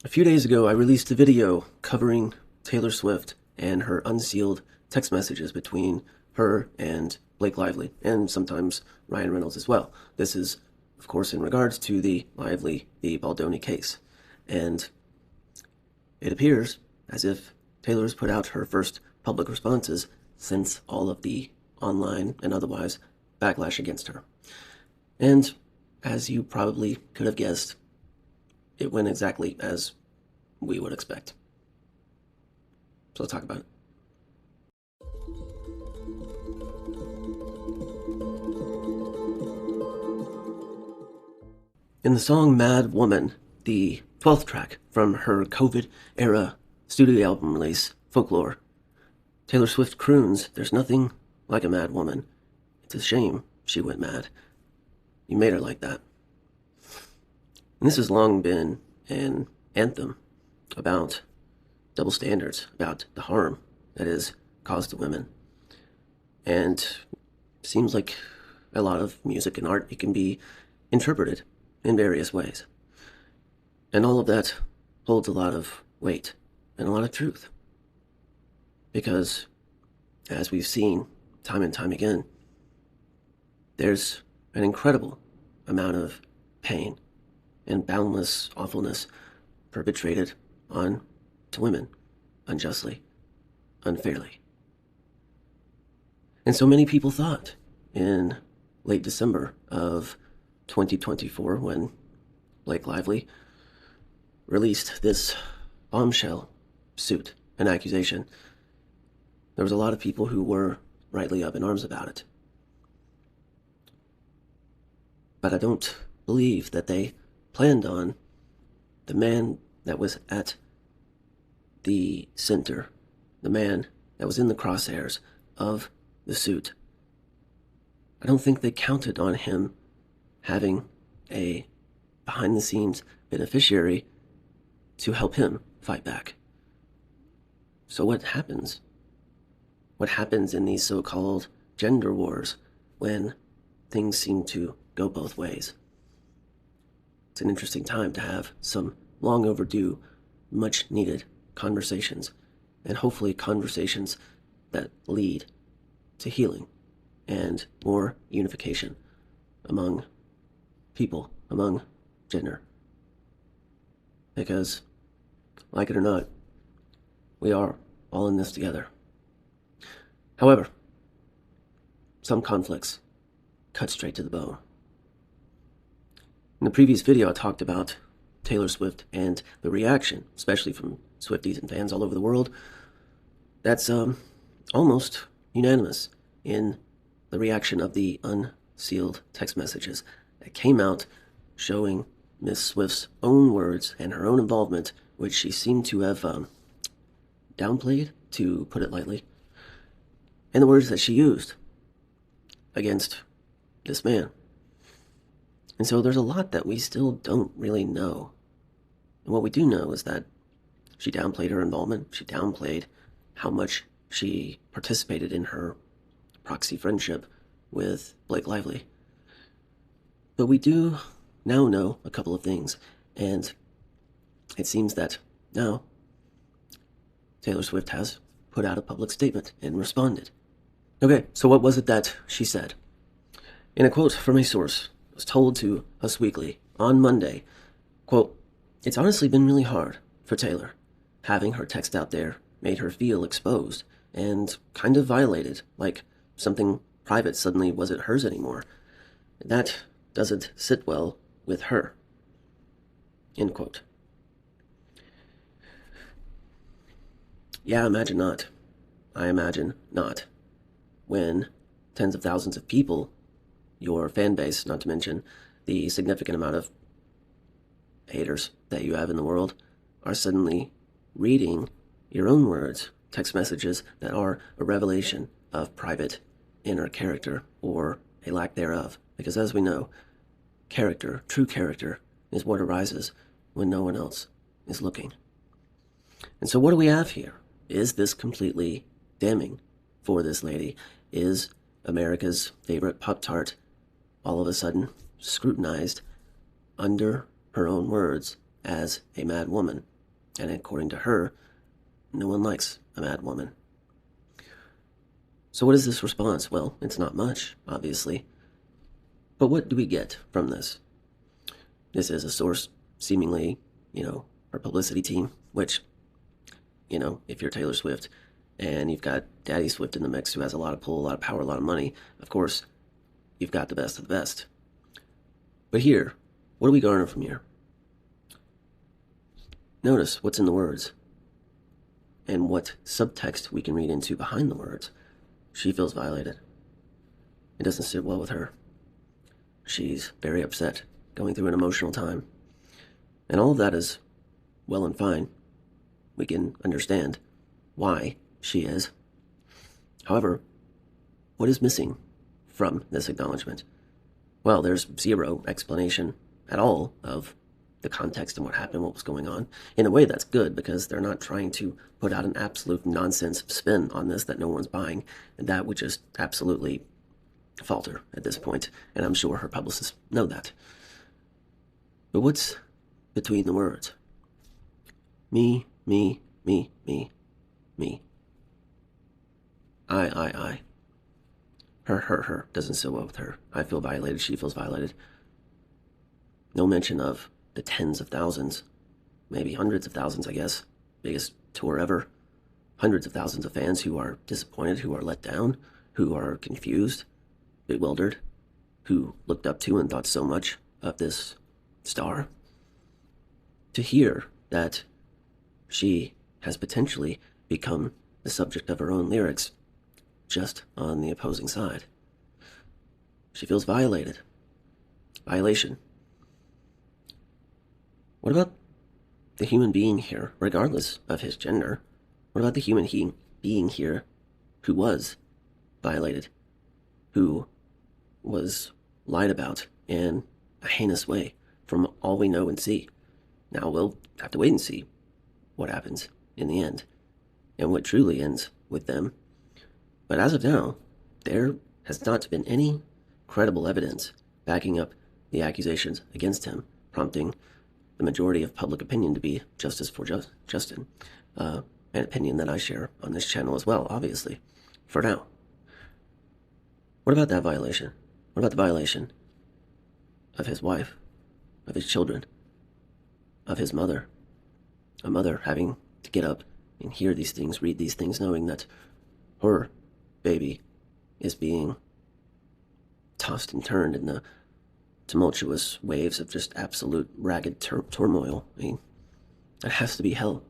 A few days ago, I released a video covering Taylor Swift and her unsealed text messages between her and Blake Lively, and sometimes Ryan Reynolds as well. This is, of course, in regards to the Lively-Baldon case. And it appears as if Taylor has put out her first public responses since all of the online and otherwise backlash against her. And as you probably could have guessed, it went exactly as we would expect. So let's talk about it. In the song Mad Woman, the 12th track from her COVID-era studio album release, Folklore, Taylor Swift croons, "There's nothing like a mad woman. It's a shame she went mad. You made her like that." And this has long been an anthem about double standards, about the harm that is caused to women. And it seems like a lot of music and art, it can be interpreted in various ways. And all of that holds a lot of weight and a lot of truth. Because, as we've seen time and time again, there's an incredible amount of pain and boundless awfulness perpetrated on to women unjustly, unfairly. And so many people thought in late December of 2024, when Blake Lively released this bombshell suit, an accusation, there was a lot of people who were rightly up in arms about it. But I don't believe that they planned on the man that was at the center, the man that was in the crosshairs of the suit. I don't think they counted on him having a behind-the-scenes beneficiary to help him fight back. So what happens? What happens in these so-called gender wars when things seem to go both ways? It's an interesting time to have some long overdue, much needed conversations, and hopefully conversations that lead to healing and more unification among people, among gender. Because, like it or not, we are all in this together. However, some conflicts cut straight to the bone. In the previous video, I talked about Taylor Swift and the reaction, especially from Swifties and fans all over the world, that's almost unanimous in the reaction of the unsealed text messages that came out showing Miss Swift's own words and her own involvement, which she seemed to have downplayed, to put it lightly, and the words that she used against this man. And so there's a lot that we still don't really know. And what we do know is that she downplayed her involvement. She downplayed how much she participated in her proxy friendship with Blake Lively. But we do now know a couple of things. And it seems that now Taylor Swift has put out a public statement and responded. Okay, so what was it that she said? In a quote from a source, it was told to Us Weekly on Monday, quote, "It's honestly been really hard for Taylor. Having her text out there made her feel exposed and kind of violated, like something private suddenly wasn't hers anymore. That doesn't sit well with her." End quote. Yeah, imagine not. I imagine not. When tens of thousands of people, your fan base, not to mention the significant amount of haters that you have in the world, are suddenly reading your own words, text messages that are a revelation of private inner character or a lack thereof. Because as we know, character, true character, is what arises when no one else is looking. And so what do we have here? Is this completely damning for this lady? Is America's favorite Pop-Tart all of a sudden scrutinized under her own words as a mad woman. And according to her, no one likes a mad woman. So what is this response? Well, it's not much, obviously. But what do we get from this? This is a source, seemingly, her publicity team, which, if you're Taylor Swift and you've got Daddy Swift in the mix who has a lot of pull, a lot of power, a lot of money, of course, you've got the best of the best. But here, what do we garner from here? Notice what's in the words and what subtext we can read into behind the words. She feels violated. It doesn't sit well with her. She's very upset, going through an emotional time. And all of that is well and fine. We can understand why she is. However, what is missing from this acknowledgement? Well, there's zero explanation at all of the context and what happened, what was going on. In a way, that's good because they're not trying to put out an absolute nonsense spin on this that no one's buying, and that would just absolutely falter at this point, and I'm sure her publicists know that. But what's between the words? Me, me, me, me, me. I. Her doesn't sit well with her. I feel violated, she feels violated. No mention of the tens of thousands, maybe hundreds of thousands, I guess. Biggest tour ever. Hundreds of thousands of fans who are disappointed, who are let down, who are confused, bewildered, who looked up to and thought so much of this star. To hear that she has potentially become the subject of her own lyrics just on the opposing side. She feels violated. Violation. What about the human being here, regardless of his gender? What about the human being here who was violated, who was lied about in a heinous way from all we know and see? Now we'll have to wait and see what happens in the end and what truly ends with them. But as of now, there has not been any credible evidence backing up the accusations against him, prompting the majority of public opinion to be justice for Justin, an opinion that I share on this channel as well, obviously, for now. What about that violation? What about the violation of his wife, of his children, of his mother? A mother having to get up and hear these things, read these things, knowing that her baby is being tossed and turned in the tumultuous waves of just absolute ragged turmoil. I mean, that has to be hell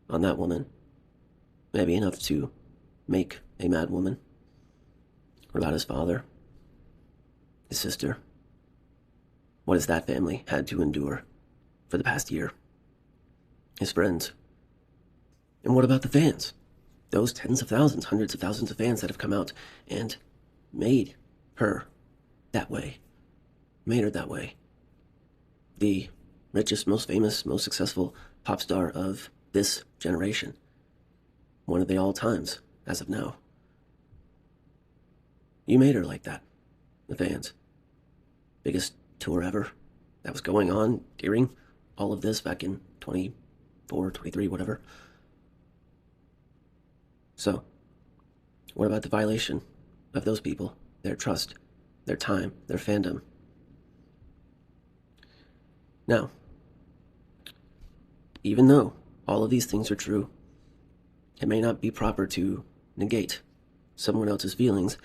on that woman. Maybe enough to make a mad woman. What about his father? His sister? What has that family had to endure for the past year? His friends? And what about the fans? Those tens of thousands, hundreds of thousands of fans that have come out and made her that way. Made her that way. The richest, most famous, most successful pop star of this generation. One of the all times, as of now. You made her like that. The fans. Biggest tour ever that was going on during all of this back in 24, 23, whatever. So, what about the violation of those people, their trust, their time, their fandom? Now, even though all of these things are true, it may not be proper to negate someone else's feelings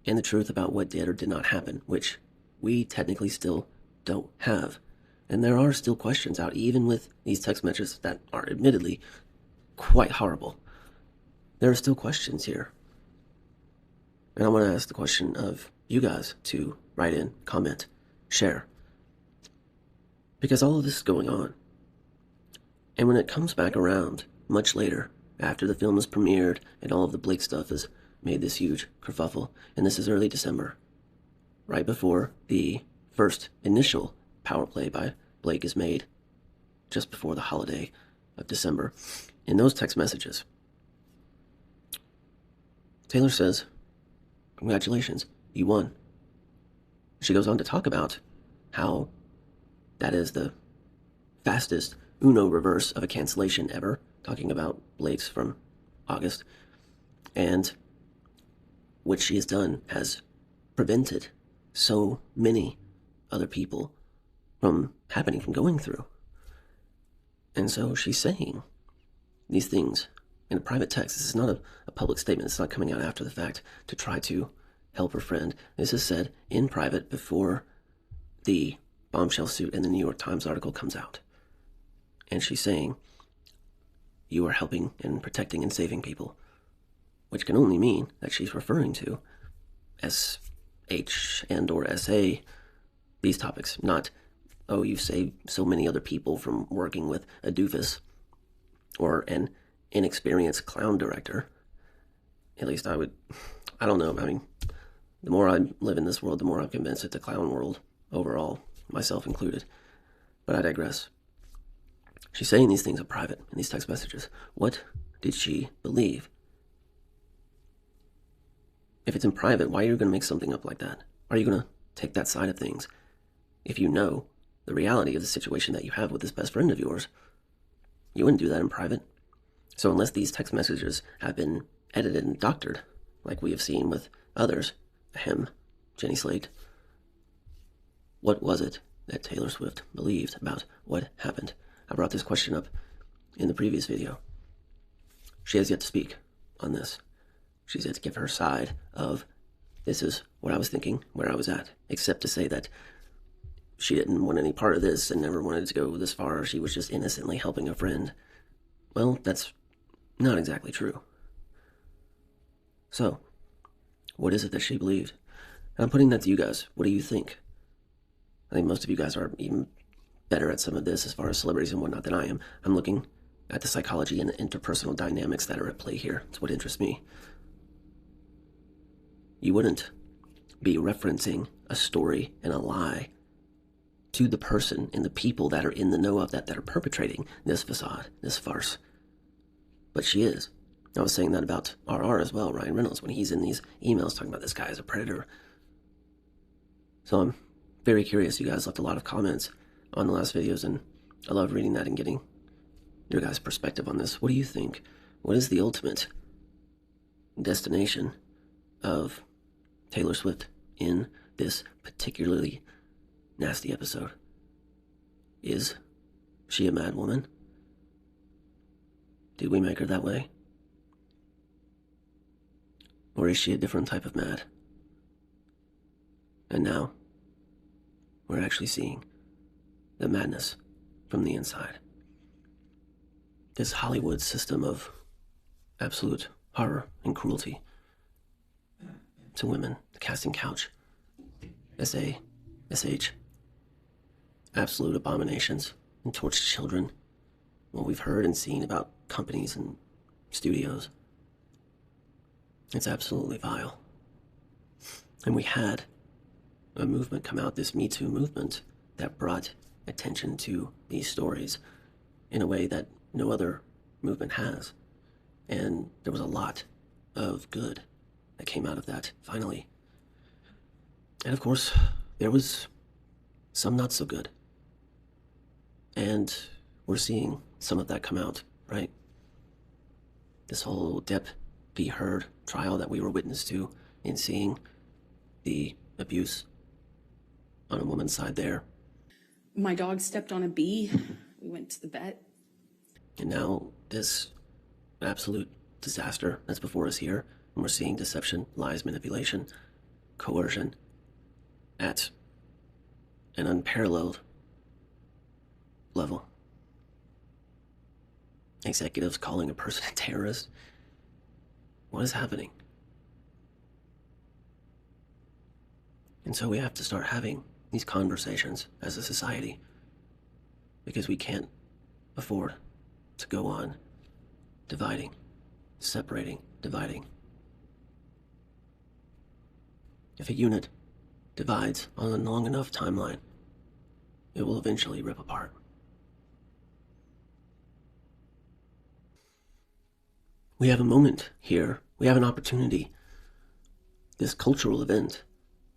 and the truth about what did or did not happen, which we technically still don't have. And there are still questions out, even with these text messages that are admittedly quite horrible. There are still questions here. And I want to ask the question of you guys to write in, comment, share. Because all of this is going on. And when it comes back around, much later, after the film is premiered and all of the Blake stuff has made this huge kerfuffle, and this is early December, right before the first initial power play by Blake is made, just before the holiday of December, in those text messages, Taylor says, "Congratulations, you won." She goes on to talk about how that is the fastest Uno reverse of a cancellation ever, talking about Blake's from August, and what she has done has prevented so many other people from happening, from going through. And so she's saying these things in a private text. This is not a public statement. It's not coming out after the fact to try to help her friend. This is said in private before the Bombshell suit and the New York Times article comes out. And she's saying, you are helping and protecting and saving people, which can only mean that she's referring to SH and or SA, these topics, not, oh, you've saved so many other people from working with a doofus or an inexperienced clown director. At least I don't know. I mean, the more I live in this world, the more I'm convinced it's the clown world overall, myself included. But I digress. She's saying these things in private in these text messages. What did she believe? If it's in private, why are you going to make something up like that? Why are you going to take that side of things if you know the reality of the situation that you have with this best friend of yours? You wouldn't do that in private. So unless these text messages have been edited and doctored, like we have seen with others, him, Jenny Slate, what was it that Taylor Swift believed about what happened? I brought this question up in the previous video. She has yet to speak on this. She's yet to give her side of, this is what I was thinking, where I was at, except to say that she didn't want any part of this and never wanted to go this far. She was just innocently helping a friend. Well, that's not exactly true. So, what is it that she believed? And I'm putting that to you guys. What do you think? I think most of you guys are even better at some of this as far as celebrities and whatnot than I am. I'm looking at the psychology and the interpersonal dynamics that are at play here. It's what interests me. You wouldn't be referencing a story and a lie to the person and the people that are in the know of that are perpetrating this facade, this farce. But she is. I was saying that about RR as well, Ryan Reynolds, when he's in these emails talking about this guy as a predator. So I'm very curious. You guys left a lot of comments on the last videos, and I love reading that and getting your guys' perspective on this. What do you think? What is the ultimate destination of Taylor Swift in this particularly nasty episode? Is she a mad woman? Did we make her that way? Or is she a different type of mad? And now, we're actually seeing the madness from the inside. This Hollywood system of absolute horror and cruelty to women, the casting couch, SA, SH, absolute abominations and tortured children. What we've heard and seen about companies and studios, it's absolutely vile. And we had a movement come out, this Me Too movement, that brought attention to these stories in a way that no other movement has. And there was a lot of good that came out of that, finally. And of course, there was some not so good. And we're seeing some of that come out, right? This whole Depp v. Heard trial that we were witness to, in seeing the abuse on a woman's side there. My dog stepped on a bee. We went to the vet. And now this absolute disaster that's before us here, and we're seeing deception, lies, manipulation, coercion at an unparalleled level. Executives calling a person a terrorist. What is happening? And so we have to start having these conversations as a society, because we can't afford to go on dividing, separating, dividing. If a unit divides on a long enough timeline, it will eventually rip apart. We have a moment here. We have an opportunity. This cultural event.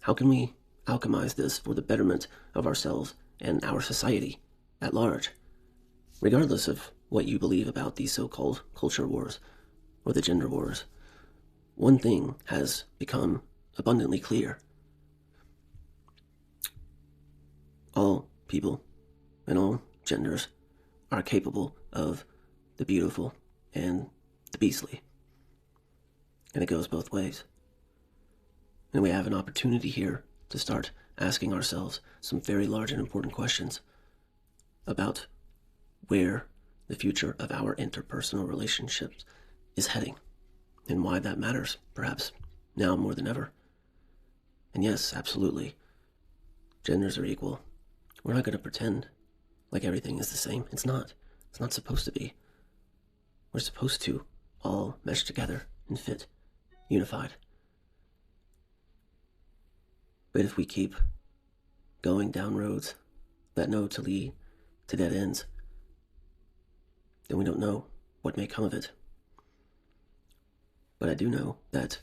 How can we alchemize this for the betterment of ourselves and our society at large? regardless of what you believe about these so-called culture wars or the gender wars, one thing has become abundantly clear. All people and all genders are capable of the beautiful and the beastly. And it goes both ways. And we have an opportunity here to start asking ourselves some very large and important questions about where the future of our interpersonal relationships is heading and why that matters, perhaps now more than ever. And yes, absolutely, genders are equal. We're not going to pretend like everything is the same. It's not. It's not supposed to be. We're supposed to all mesh together and fit, unified. But if we keep going down roads that know to lead to dead ends, then we don't know what may come of it. But I do know that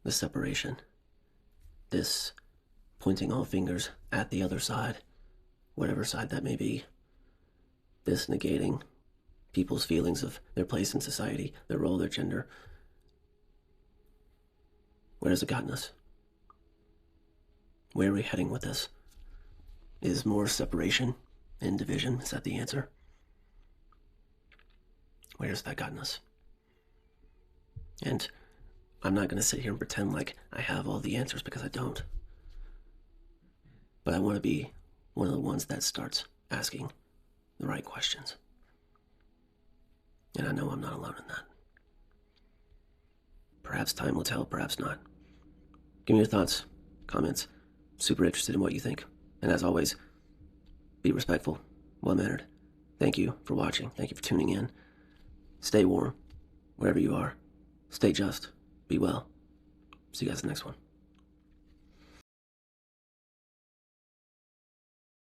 the separation, this pointing all fingers at the other side, whatever side that may be, this negating people's feelings of their place in society, their role, their gender, where has it gotten us? Where are we heading with this? Is more separation and division, is that the answer? Where has that gotten us? And I'm not going to sit here and pretend like I have all the answers, because I don't. But I want to be one of the ones that starts asking the right questions. And I know I'm not alone in that. Perhaps time will tell, perhaps not. Give me your thoughts, comments. Super interested in what you think. And as always, be respectful, well-mannered. Thank you for watching. Thank you for tuning in. Stay warm, wherever you are. Stay just. Be well. See you guys in the next one.